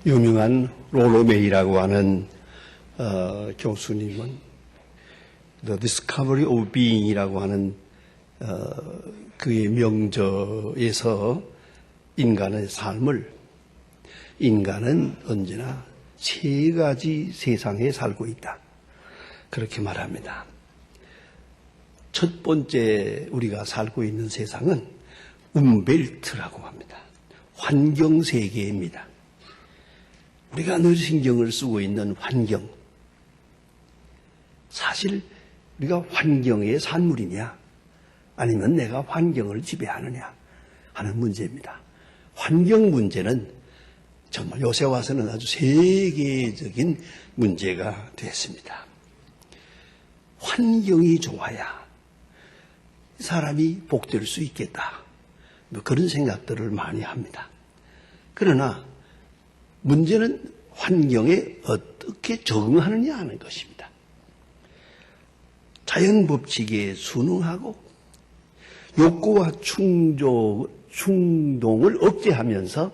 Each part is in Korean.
유명한 롤로 메이라고 하는 교수님은 The Discovery of Being이라고 하는 그의 명저에서 인간의 삶을, 인간은 언제나 세 가지 세상에 살고 있다, 그렇게 말합니다. 첫 번째 우리가 살고 있는 세상은 움벨트라고 합니다. 환경세계입니다. 우리가 늘 신경을 쓰고 있는 환경, 사실 우리가 환경의 산물이냐 아니면 내가 환경을 지배하느냐 하는 문제입니다. 환경 문제는 정말 요새 와서는 아주 세계적인 문제가 됐습니다. 환경이 좋아야 사람이 복될 수 있겠다, 뭐 그런 생각들을 많이 합니다. 그러나 문제는 환경에 어떻게 적응하느냐 하는 것입니다. 자연 법칙에 순응하고 욕구와 충동을 억제하면서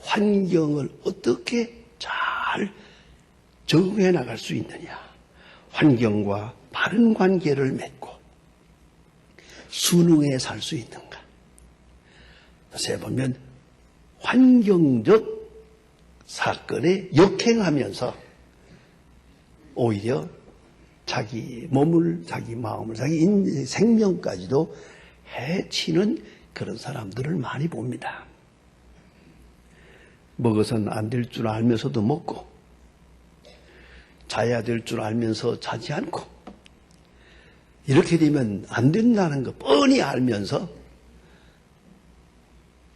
환경을 어떻게 잘 적응해 나갈 수 있느냐, 환경과 바른 관계를 맺고 순응해 살 수 있는가. 요새 보면 환경적 사건에 역행하면서 오히려 자기 몸을, 자기 마음을, 자기 생명까지도 해치는 그런 사람들을 많이 봅니다. 먹어서는 안 될 줄 알면서도 먹고, 자야 될 줄 알면서 자지 않고, 이렇게 되면 안 된다는 거 뻔히 알면서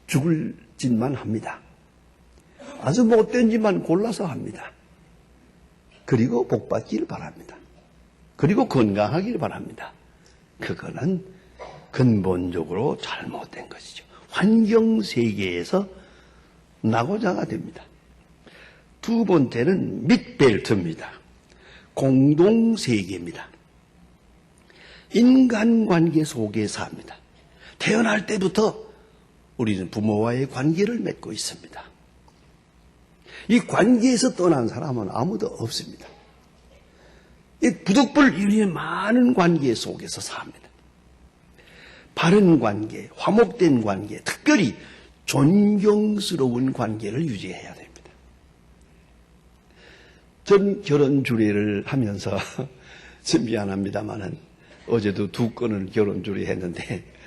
죽을 짓만 합니다. 아주 못된 짓만 골라서 합니다. 그리고 복받기를 바랍니다. 그리고 건강하기를 바랍니다. 그거는 근본적으로 잘못된 것이죠. 환경세계에서 낙오자가 됩니다. 두 번째는 밑벨트입니다. 공동세계입니다. 인간관계 속에 삽니다. 태어날 때부터 우리는 부모와의 관계를 맺고 있습니다. 이 관계에서 떠난 사람은 아무도 없습니다. 이 부득불 많은 관계 속에서 삽니다. 바른 관계, 화목된 관계, 특별히 존경스러운 관계를 유지해야 됩니다. 전 결혼 주례를 하면서 좀 미안합니다만은 어제도 2건을 결혼 주례했는데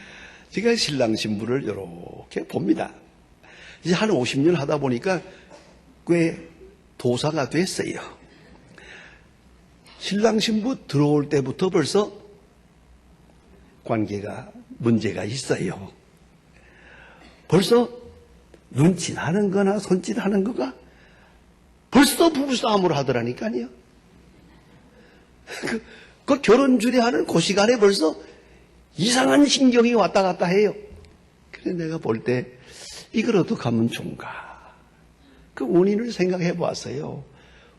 제가 신랑 신부를 이렇게 봅니다. 이제 한 50년 하다 보니까 꽤 도사가 됐어요. 신랑 신부 들어올 때부터 벌써 관계가 문제가 있어요. 벌써 눈짓하는 거나 손짓하는 거가 벌써 부부싸움을 하더라니까요. 그 결혼 주례하는 그 시간에 벌써 이상한 신경이 왔다 갔다 해요. 그래서 내가 볼 때 이걸 어떻게 하면 좋은가. 그 원인을 생각해 보았어요.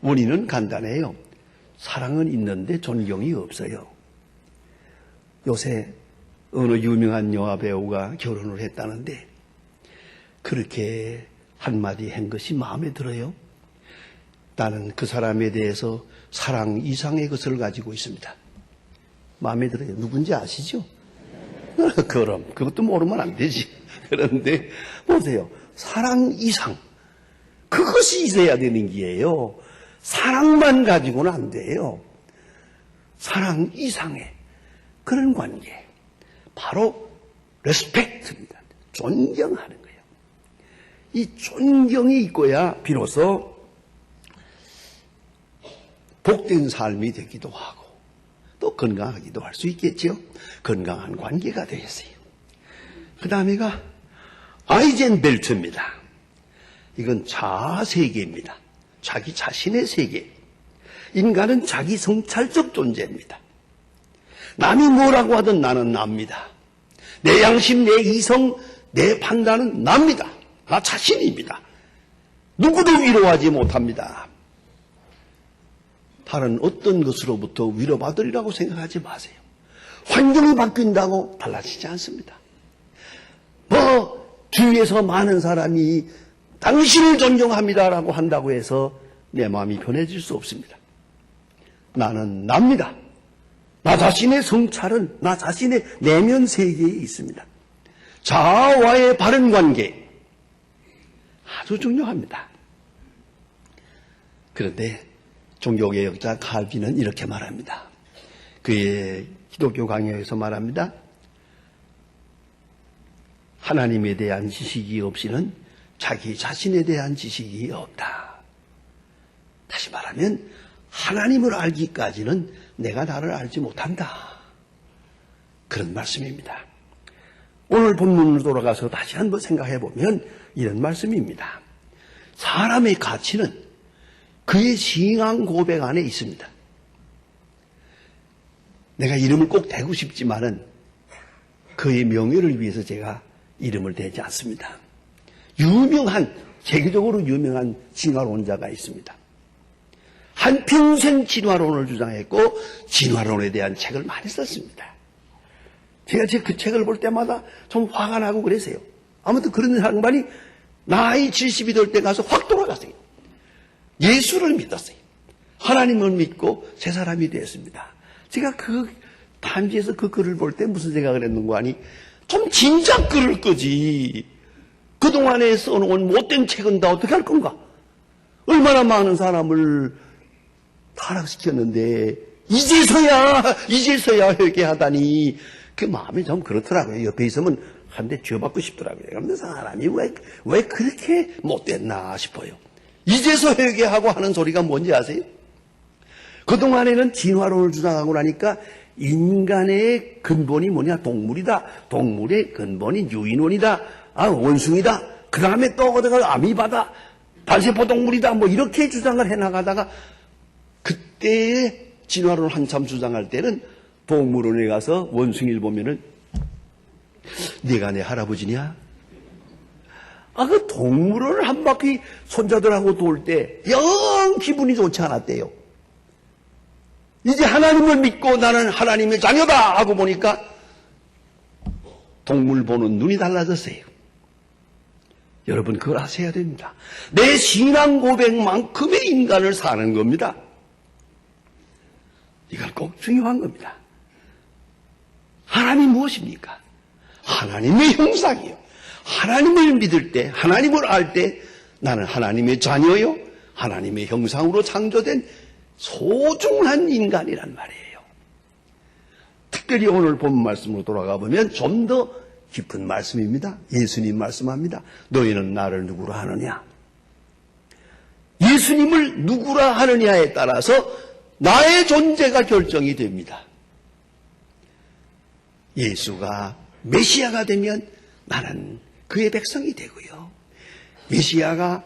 원인은 간단해요. 사랑은 있는데 존경이 없어요. 요새 어느 유명한 영화 배우가 결혼을 했다는데 그렇게 한마디 한 것이 마음에 들어요. 나는 그 사람에 대해서 사랑 이상의 것을 가지고 있습니다. 마음에 들어요. 누군지 아시죠? 그럼 그것도 모르면 안 되지. 그런데 보세요. 사랑 이상, 그것이 있어야 되는 게예요. 사랑만 가지고는 안 돼요. 사랑 이상의 그런 관계, 바로 레스펙트입니다. 존경하는 거예요. 이 존경이 있고야 비로소 복된 삶이 되기도 하고 또 건강하기도 할 수 있겠죠. 건강한 관계가 되겠어요. 그 다음에가 아이젠벨트입니다. 이건 자아세계입니다. 자기 자신의 세계. 인간은 자기 성찰적 존재입니다. 남이 뭐라고 하든 나는 납니다. 내 양심, 내 이성, 내 판단은 납니다. 나 자신입니다. 누구도 위로하지 못합니다. 다른 어떤 것으로부터 위로받으리라고 생각하지 마세요. 환경이 바뀐다고 달라지지 않습니다. 주위에서 많은 사람이 당신을 존경합니다라고 한다고 해서 내 마음이 편해질 수 없습니다. 나는 납니다. 나 자신의 성찰은 나 자신의 내면 세계에 있습니다. 자아와의 바른 관계 아주 중요합니다. 그런데 종교개혁자 칼빈은 이렇게 말합니다. 그의 기독교 강의에서 말합니다. 하나님에 대한 지식이 없이는 자기 자신에 대한 지식이 없다. 다시 말하면 하나님을 알기까지는 내가 나를 알지 못한다. 그런 말씀입니다. 오늘 본문으로 돌아가서 다시 한번 생각해 보면 이런 말씀입니다. 사람의 가치는 그의 신앙 고백 안에 있습니다. 내가 이름을 꼭 대고 싶지만은 그의 명예를 위해서 제가 이름을 대지 않습니다. 세계적으로 유명한 진화론자가 있습니다. 한평생 진화론을 주장했고 진화론에 대한 책을 많이 썼습니다. 제가 그 책을 볼 때마다 좀 화가 나고 그랬어요. 아무튼 그런 양반이 나이 70이 될 때 가서 확 돌아갔어요. 예수를 믿었어요. 하나님을 믿고 새 사람이 되었습니다. 제가 그 단지에서 그 글을 볼 때 무슨 생각을 했는가 하니 좀 진작 글을 끄지. 그동안에 써놓은 못된 책은 다 어떻게 할 건가? 얼마나 많은 사람을 타락시켰는데 이제서야 회개하다니 그 마음이 좀 그렇더라고요. 옆에 있으면 한 대 쥐어받고 싶더라고요. 그런데 사람이 왜 그렇게 못됐나 싶어요. 이제서 회개하고 하는 소리가 뭔지 아세요? 그동안에는 진화론을 주장하고 나니까 인간의 근본이 뭐냐? 동물이다. 동물의 근본이 유인원이다. 원숭이다. 그 다음에 또 어디가 아미바다. 단세포 동물이다. 뭐 이렇게 주장을 해나가다가 그때의 진화론을 한참 주장할 때는 동물원에 가서 원숭이를 보면은 네가 내 할아버지냐? 그 동물원을 한 바퀴 손자들하고 돌 때 영 기분이 좋지 않았대요. 이제 하나님을 믿고 나는 하나님의 자녀다 하고 보니까 동물 보는 눈이 달라졌어요. 여러분 그걸 아셔야 됩니다. 내 신앙 고백만큼의 인간을 사는 겁니다. 이건 꼭 중요한 겁니다. 하나님이 무엇입니까? 하나님의 형상이요. 하나님을 믿을 때, 하나님을 알 때 나는 하나님의 자녀요. 하나님의 형상으로 창조된 소중한 인간이란 말이에요. 특별히 오늘 본 말씀으로 돌아가 보면 좀 더 깊은 말씀입니다. 예수님 말씀합니다. 너희는 나를 누구라 하느냐? 예수님을 누구라 하느냐에 따라서 나의 존재가 결정이 됩니다. 예수가 메시아가 되면 나는 그의 백성이 되고요. 메시아가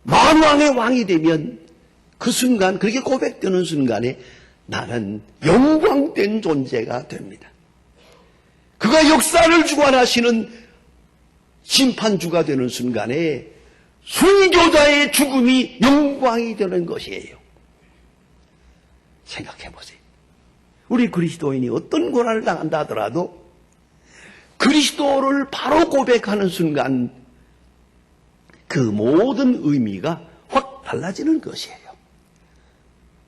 만왕의 왕이 되면 그 순간, 그렇게 고백되는 순간에 나는 영광된 존재가 됩니다. 그가 역사를 주관하시는 심판주가 되는 순간에 순교자의 죽음이 영광이 되는 것이에요. 생각해 보세요. 우리 그리스도인이 어떤 고난을 당한다 하더라도 그리스도를 바로 고백하는 순간 그 모든 의미가 확 달라지는 것이에요.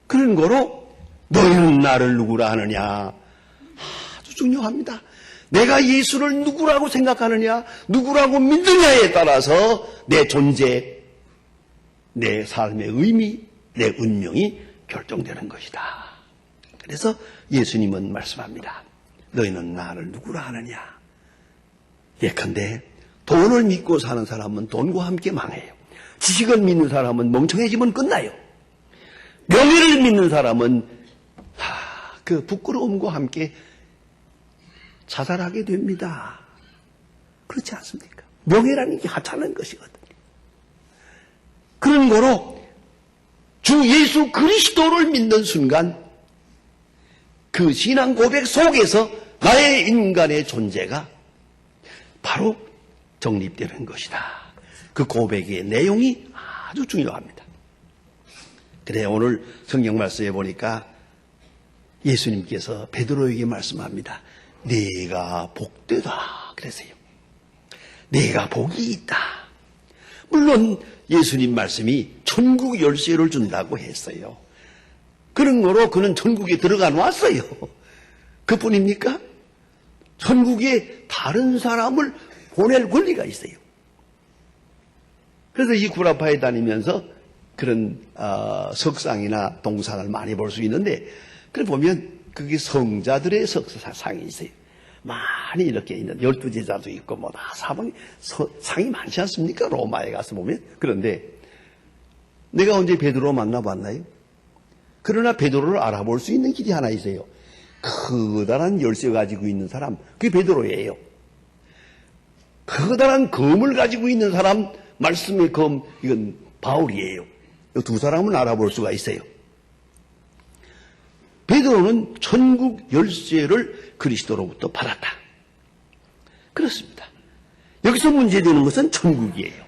그런 거로 너희는 나를 누구라 하느냐? 아주 중요합니다. 내가 예수를 누구라고 생각하느냐, 누구라고 믿느냐에 따라서 내 존재, 내 삶의 의미, 내 운명이 결정되는 것이다. 그래서 예수님은 말씀합니다. 너희는 나를 누구라 하느냐? 예컨대 돈을 믿고 사는 사람은 돈과 함께 망해요. 지식을 믿는 사람은 멍청해지면 끝나요. 명예를 믿는 사람은 그 부끄러움과 함께 자살하게 됩니다. 그렇지 않습니까? 명예라는 게 하찮은 것이거든요. 그런 거로 주 예수 그리스도를 믿는 순간 그 신앙 고백 속에서 나의 인간의 존재가 바로 정립되는 것이다. 그 고백의 내용이 아주 중요합니다. 그래 오늘 성경 말씀에 보니까 예수님께서 베드로에게 말씀합니다. 네가 복되다 그랬어요. 네가 복이 있다. 물론 예수님 말씀이 천국 열쇠를 준다고 했어요. 그런 거로 그는 천국에 들어가 놨어요. 그뿐입니까? 천국에 다른 사람을 보낼 권리가 있어요. 그래서 이 구라파에 다니면서 그런 석상이나 동상을 많이 볼 수 있는데, 그걸 보면 그게 성자들의 석상이 있어요. 많이 이렇게 있는 12제자도 있고 뭐 다 사방에 상이 많지 않습니까? 로마에 가서 보면. 그런데 내가 언제 베드로 만나봤나요? 그러나 베드로를 알아볼 수 있는 길이 하나 있어요. 커다란 열쇠 가지고 있는 사람, 그게 베드로예요. 커다란 검을 가지고 있는 사람, 말씀의 검, 이건 바울이에요. 이 두 사람을 알아볼 수가 있어요. 베드로는 천국 열쇠를 그리스도로부터 받았다. 그렇습니다. 여기서 문제되는 것은 천국이에요.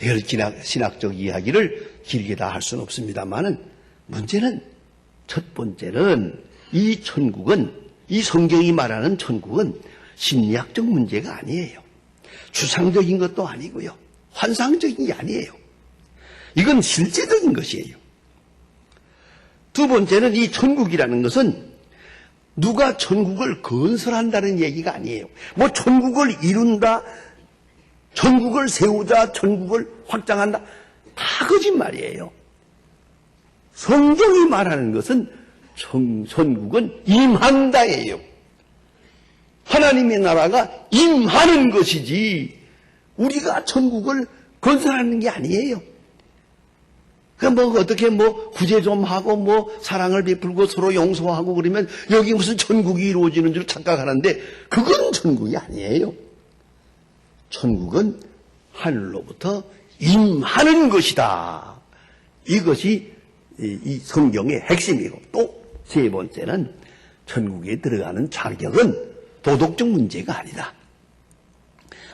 이걸 신학적 이야기를 길게 다 할 수는 없습니다만은, 문제는 첫 번째는 이 천국은, 이 성경이 말하는 천국은 심리학적 문제가 아니에요. 추상적인 것도 아니고요. 환상적인 게 아니에요. 이건 실제적인 것이에요. 두 번째는 이 천국이라는 것은 누가 천국을 건설한다는 얘기가 아니에요. 뭐 천국을 이룬다, 천국을 세우자, 천국을 확장한다, 다 거짓말이에요. 성경이 말하는 것은 천국은 임한다예요. 하나님의 나라가 임하는 것이지 우리가 천국을 건설하는 게 아니에요. 뭐 어떻게 뭐 구제 좀 하고 뭐 사랑을 베풀고 서로 용서하고 그러면 여기 무슨 천국이 이루어지는 줄 착각하는데, 그건 천국이 아니에요. 천국은 하늘로부터 임하는 것이다. 이것이 이 성경의 핵심이고, 또 세 번째는 천국에 들어가는 자격은 도덕적 문제가 아니다.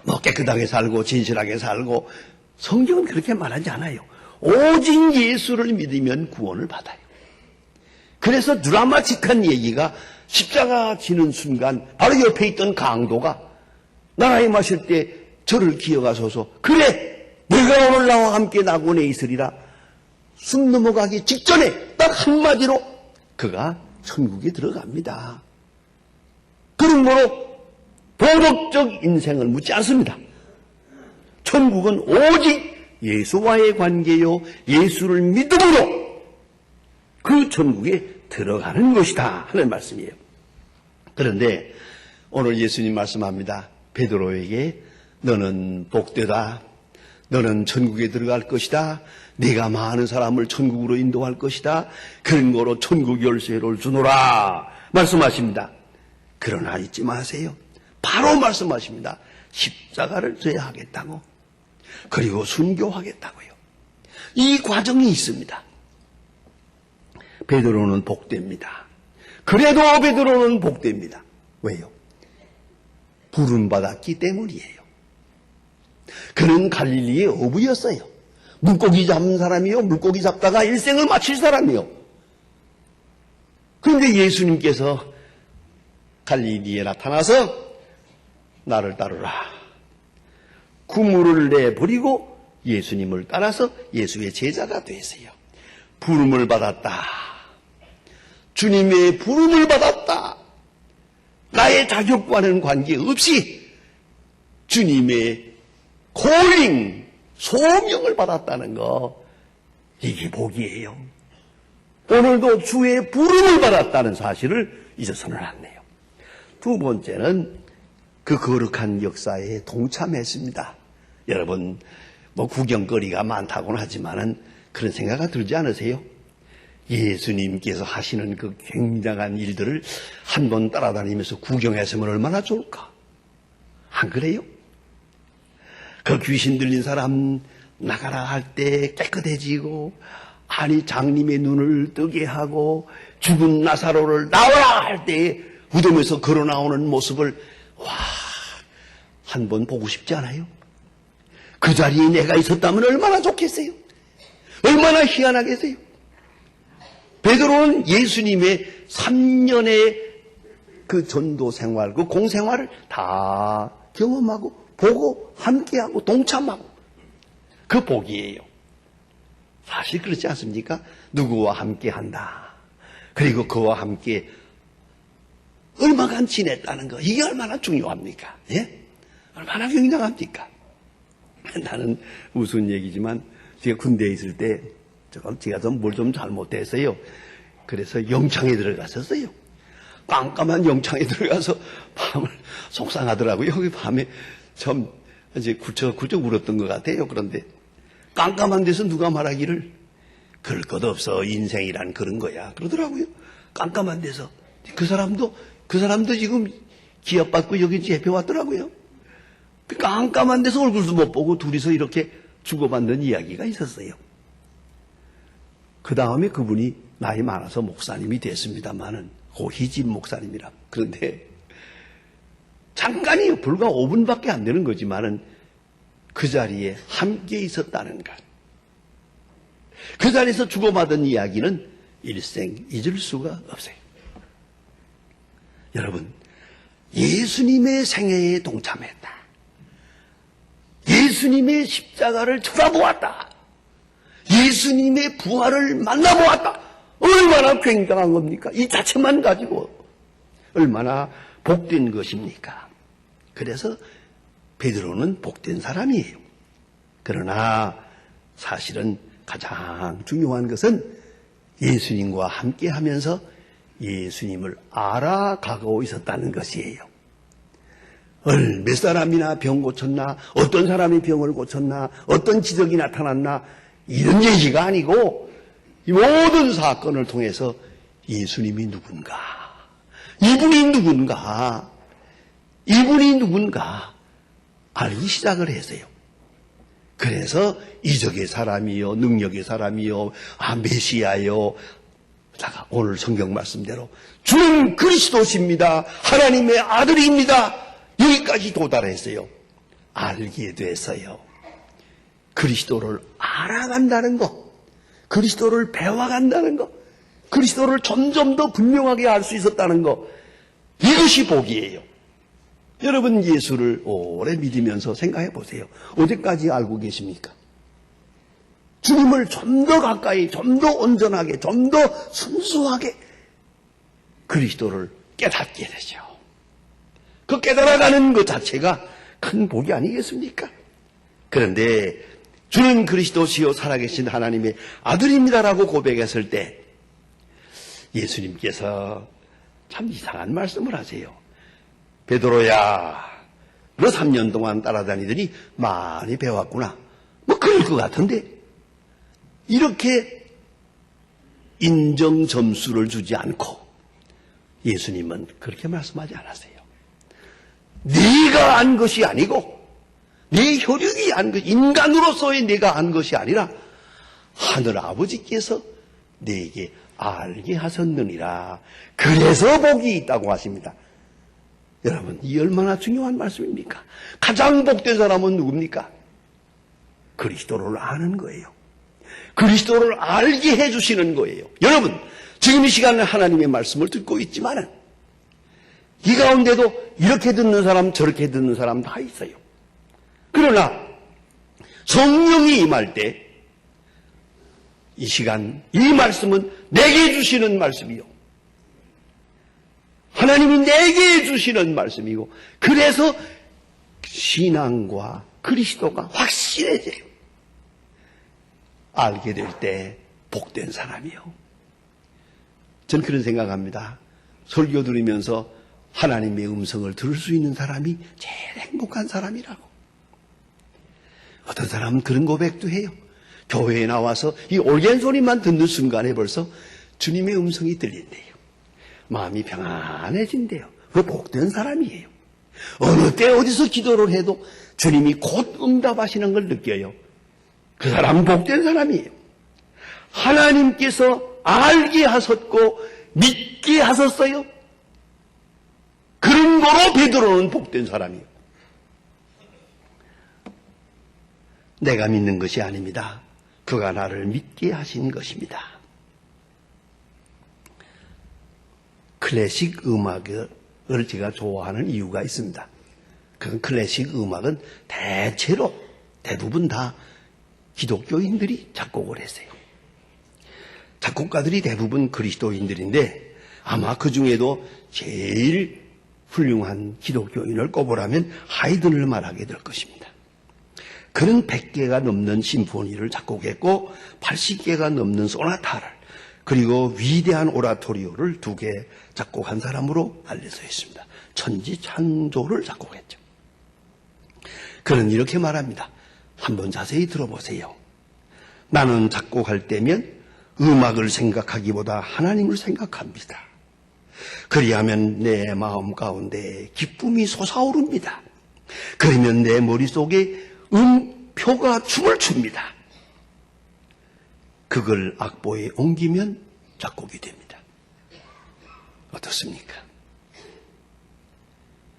뭐 깨끗하게 살고 진실하게 살고, 성경은 그렇게 말하지 않아요. 오직 예수를 믿으면 구원을 받아요. 그래서 드라마틱한 얘기가, 십자가 지는 순간 바로 옆에 있던 강도가 나라에 마실 때 저를 기어가소서, 그래 내가 오늘 나와 함께 낙원에 있으리라, 숨 넘어가기 직전에 딱 한마디로 그가 천국에 들어갑니다. 그러므로 도덕적 인생을 묻지 않습니다. 천국은 오직 예수와의 관계요, 예수를 믿음으로 그 천국에 들어가는 것이다 하는 말씀이에요. 그런데 오늘 예수님 말씀합니다. 베드로에게 너는 복되다, 너는 천국에 들어갈 것이다, 네가 많은 사람을 천국으로 인도할 것이다, 그런 거로 천국 열쇠를 주노라 말씀하십니다. 그러나 잊지 마세요. 바로 말씀하십니다. 십자가를 져야 하겠다고, 그리고 순교하겠다고요. 이 과정이 있습니다. 베드로는 복됩니다. 그래도 베드로는 복됩니다. 왜요? 부름받았기 때문이에요. 그는 갈릴리의 어부였어요. 물고기 잡는 사람이요, 물고기 잡다가 일생을 마칠 사람이요. 그런데 예수님께서 갈릴리에 나타나서 나를 따르라, 구물을 내버리고 예수님을 따라서 예수의 제자가 되세요. 부름을 받았다. 주님의 부름을 받았다. 나의 자격과는 관계없이 주님의 콜링, 소명을 받았다는 거, 이게 복이에요. 오늘도 주의 부름을 받았다는 사실을 잊어서는 안 돼요. 두 번째는 그 거룩한 역사에 동참했습니다. 여러분, 뭐 구경거리가 많다고는 하지만은 그런 생각이 들지 않으세요? 예수님께서 하시는 그 굉장한 일들을 한번 따라다니면서 구경했으면 얼마나 좋을까? 안 그래요? 그 귀신 들린 사람 나가라 할 때 깨끗해지고, 아니 장님의 눈을 뜨게 하고, 죽은 나사로를 나와라 할 때 무덤에서 걸어 나오는 모습을 한번 보고 싶지 않아요? 그 자리에 내가 있었다면 얼마나 좋겠어요? 얼마나 희한하겠어요? 베드로는 예수님의 3년의 그 전도 생활, 그 공생활을 다 경험하고 보고 함께하고 동참하고 그 복이에요. 사실 그렇지 않습니까? 누구와 함께 한다. 그리고 그와 함께 얼마간 지냈다는 거. 이게 얼마나 중요합니까? 예? 얼마나 굉장합니까? 나는 무슨 얘기지만 제가 군대에 있을 때 제가 좀 뭘 좀 잘못했어요. 그래서 영창에 들어갔었어요. 깜깜한 영창에 들어가서 밤을 속상하더라고요. 여기 밤에 좀 이제 굴쩍 울었던 것 같아요. 그런데 깜깜한 데서 누가 말하기를 그럴 것 없어. 인생이란 그런 거야. 그러더라고요. 깜깜한 데서. 그 사람도 지금 기합받고 여기 잡혀왔더라고요. 깜깜한 데서 얼굴도 못 보고 둘이서 이렇게 주고받는 이야기가 있었어요. 그 다음에 그분이 나이 많아서 목사님이 됐습니다만은 고희진 목사님이라. 그런데 잠깐이요. 불과 5분밖에 안 되는 거지만은 그 자리에 함께 있었다는 것. 그 자리에서 주고받은 이야기는 일생 잊을 수가 없어요. 여러분, 예수님의 생애에 동참했다. 예수님의 십자가를 쳐다보았다. 예수님의 부활을 만나보았다. 얼마나 굉장한 겁니까? 이 자체만 가지고 얼마나 복된 것입니까? 그래서 베드로는 복된 사람이에요. 그러나 사실은 가장 중요한 것은 예수님과 함께 하면서 예수님을 알아가고 있었다는 것이에요. 몇 사람이나 병 고쳤나, 어떤 사람이 병을 고쳤나, 어떤 기적이 나타났나, 이런 얘기가 아니고 이 모든 사건을 통해서 예수님이 누군가, 이분이 누군가 알기 시작을 했어요. 그래서 이적의 사람이요, 능력의 사람이요, 메시아요. 자, 오늘 성경 말씀대로 주는 그리스도십니다. 하나님의 아들입니다. 여기까지 도달했어요. 알게 됐어요. 그리스도를 알아간다는 것, 그리스도를 배워간다는 것, 그리스도를 점점 더 분명하게 알 수 있었다는 것, 이것이 복이에요. 여러분 예수를 오래 믿으면서 생각해 보세요. 어디까지 알고 계십니까? 주님을 좀 더 가까이, 좀 더 온전하게, 좀 더 순수하게 그리스도를 깨닫게 되죠. 그 깨달아가는 것 자체가 큰 복이 아니겠습니까? 그런데 주는 그리스도시요 살아계신 하나님의 아들입니다라고 고백했을 때 예수님께서 참 이상한 말씀을 하세요. 베드로야, 너 3년 동안 따라다니더니 많이 배웠구나. 뭐 그럴 것 같은데 이렇게 인정 점수를 주지 않고 예수님은 그렇게 말씀하지 않았어요. 네가 안 것이 아니고 네 혈육이 안 것, 인간으로서의 네가 안 것이 아니라 하늘 아버지께서 네게 알게 하셨느니라. 그래서 복이 있다고 하십니다. 여러분, 이 얼마나 중요한 말씀입니까? 가장 복된 사람은 누굽니까? 그리스도를 아는 거예요. 그리스도를 알게 해주시는 거예요. 여러분, 지금 이 시간에 하나님의 말씀을 듣고 있지만은 이 가운데도 이렇게 듣는 사람, 저렇게 듣는 사람 다 있어요. 그러나 성령이 임할 때 이 시간, 이 말씀은 내게 주시는 말씀이요. 하나님이 내게 주시는 말씀이고, 그래서 신앙과 그리스도가 확실해져요. 알게 될 때 복된 사람이요. 전 그런 생각합니다. 설교 들으면서 하나님의 음성을 들을 수 있는 사람이 제일 행복한 사람이라고. 어떤 사람은 그런 고백도 해요. 교회에 나와서 이 올겐 소리만 듣는 순간에 벌써 주님의 음성이 들린대요. 마음이 평안해진대요. 그 복된 사람이에요. 어느 때 어디서 기도를 해도 주님이 곧 응답하시는 걸 느껴요. 그 사람은 복된 사람이에요. 하나님께서 알게 하셨고 믿게 하셨어요. 그런 거로 베드로는 복된 사람이에요. 내가 믿는 것이 아닙니다. 그가 나를 믿게 하신 것입니다. 클래식 음악을 제가 좋아하는 이유가 있습니다. 그 클래식 음악은 대부분 다 기독교인들이 작곡을 했어요. 작곡가들이 대부분 그리스도인들인데 아마 그 중에도 제일 훌륭한 기독교인을 꼽으라면 하이든을 말하게 될 것입니다. 그는 100개가 넘는 심포니를 작곡했고 80개가 넘는 소나타를 그리고 위대한 오라토리오를 2개 작곡한 사람으로 알려져 있습니다. 천지창조를 작곡했죠. 그는 이렇게 말합니다. 한번 자세히 들어보세요. 나는 작곡할 때면 음악을 생각하기보다 하나님을 생각합니다. 그리하면 내 마음 가운데 기쁨이 솟아오릅니다. 그러면 내 머릿속에 음표가 춤을 춥니다. 그걸 악보에 옮기면 작곡이 됩니다. 어떻습니까?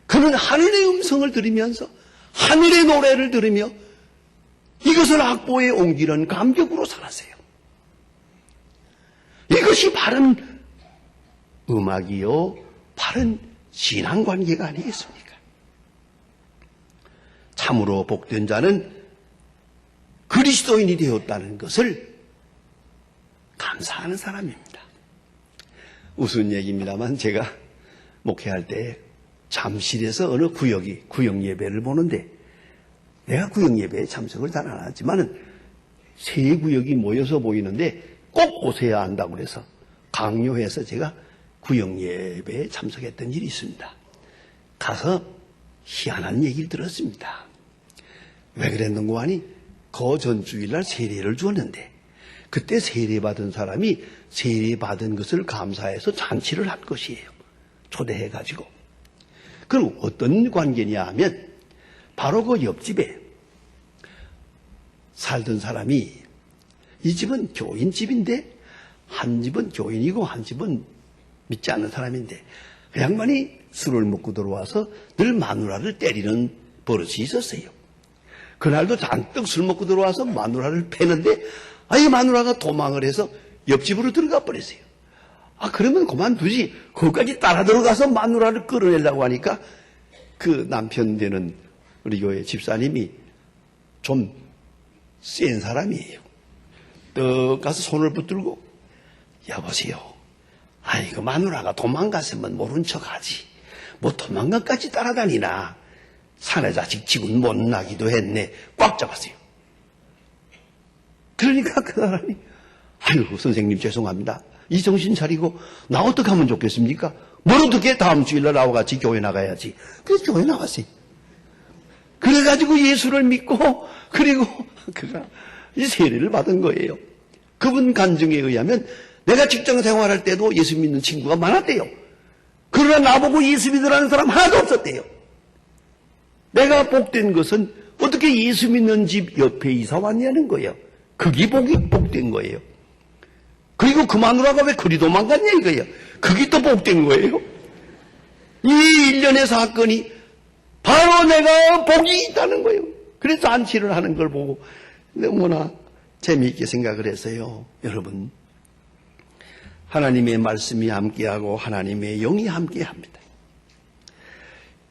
그는 하늘의 음성을 들으면서 하늘의 노래를 들으며 이것을 악보에 옮기는 감격으로 살았어요. 이것이 바른 음악이요, 바른 신앙관계가 아니겠습니까? 참으로 복된 자는 그리스도인이 되었다는 것을 감사하는 사람입니다. 우스운 얘기입니다만 제가 목회할 때 잠실에서 어느 구역 예배를 보는데 내가 구역 예배에 참석을 잘 안 하지만은 세 구역이 모여서 보이는데 꼭 오셔야 한다고 그래서 강요해서 제가 구역 예배에 참석했던 일이 있습니다. 가서 희한한 얘기를 들었습니다. 왜 그랬는고 하니 그 전주일날 세례를 주었는데 그때 세례받은 사람이 세례받은 것을 감사해서 잔치를 한 것이에요. 초대해가지고. 그럼 어떤 관계냐 하면 바로 그 옆집에 살던 사람이 이 집은 교인집인데 한 집은 교인이고 한 집은 믿지 않는 사람인데 그 양반이 술을 먹고 들어와서 늘 마누라를 때리는 버릇이 있었어요. 그날도 잔뜩 술 먹고 들어와서 마누라를 패는데 이 마누라가 도망을 해서 옆집으로 들어가 버렸어요. 그러면 그만두지. 거기까지 따라 들어가서 마누라를 끌어내려고 하니까 그 남편 되는 우리 교회 집사님이 좀 센 사람이에요. 떡 가서 손을 붙들고 여보세요. 그 마누라가 도망갔으면 모른 척하지. 뭐 도망간까지 따라다니나. 사내 자식 지금 못 나기도 했네. 꽉 잡았어요. 그러니까 그 사람이 선생님 죄송합니다. 이 정신 차리고 나 어떻게 하면 좋겠습니까? 뭘 어떻게 다음 주일날 나와 같이 교회 나가야지. 그래서 교회 나갔어요. 그래가지고 예수를 믿고 그리고 그가 이 세례를 받은 거예요. 그분 간증에 의하면 내가 직장 생활할 때도 예수 믿는 친구가 많았대요. 그러나 나보고 예수 믿으라는 사람 하나도 없었대요. 내가 복된 것은 어떻게 예수 믿는 집 옆에 이사 왔냐는 거예요. 그게 복된 거예요. 그리고 그 마누라가 왜 그리 도망갔냐 이거예요. 그게 또 복된 거예요. 이 일련의 사건이 바로 내가 복이 있다는 거예요. 그래서 잔치를 하는 걸 보고 너무나 재미있게 생각을 했어요. 여러분, 하나님의 말씀이 함께하고 하나님의 영이 함께합니다.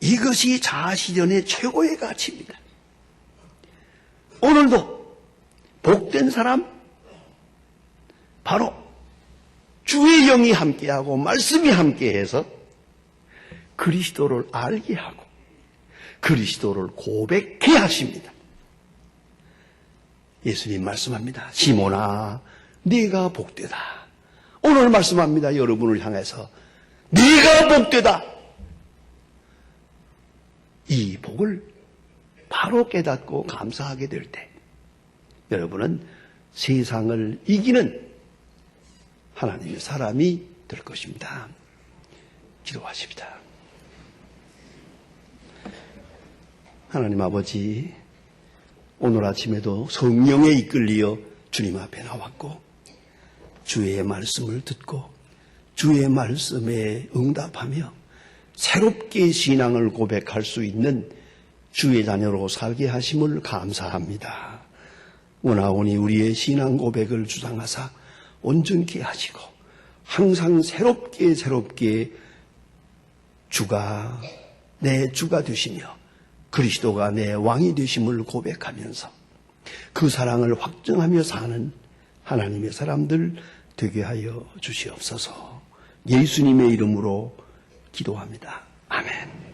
이것이 자아실현의 최고의 가치입니다. 오늘도 복된 사람, 바로 주의 영이 함께하고 말씀이 함께해서 그리스도를 알게 하고 그리스도를 고백해 하십니다. 예수님 말씀합니다. 시몬아, 네가 복되다. 오늘 말씀합니다. 여러분을 향해서 네가 복되다. 이 복을 바로 깨닫고 감사하게 될 때 여러분은 세상을 이기는 하나님의 사람이 될 것입니다. 기도하십시다. 하나님 아버지, 오늘 아침에도 성령에 이끌리어 주님 앞에 나왔고 주의 말씀을 듣고 주의 말씀에 응답하며 새롭게 신앙을 고백할 수 있는 주의 자녀로 살게 하심을 감사합니다. 원하오니 우리의 신앙 고백을 주장하사 온전케 하시고 항상 새롭게 주가 내 주가 되시며 그리스도가 내 왕이 되심을 고백하면서 그 사랑을 확증하며 사는 하나님의 사람들 되게 하여 주시옵소서. 예수님의 이름으로 기도합니다. 아멘.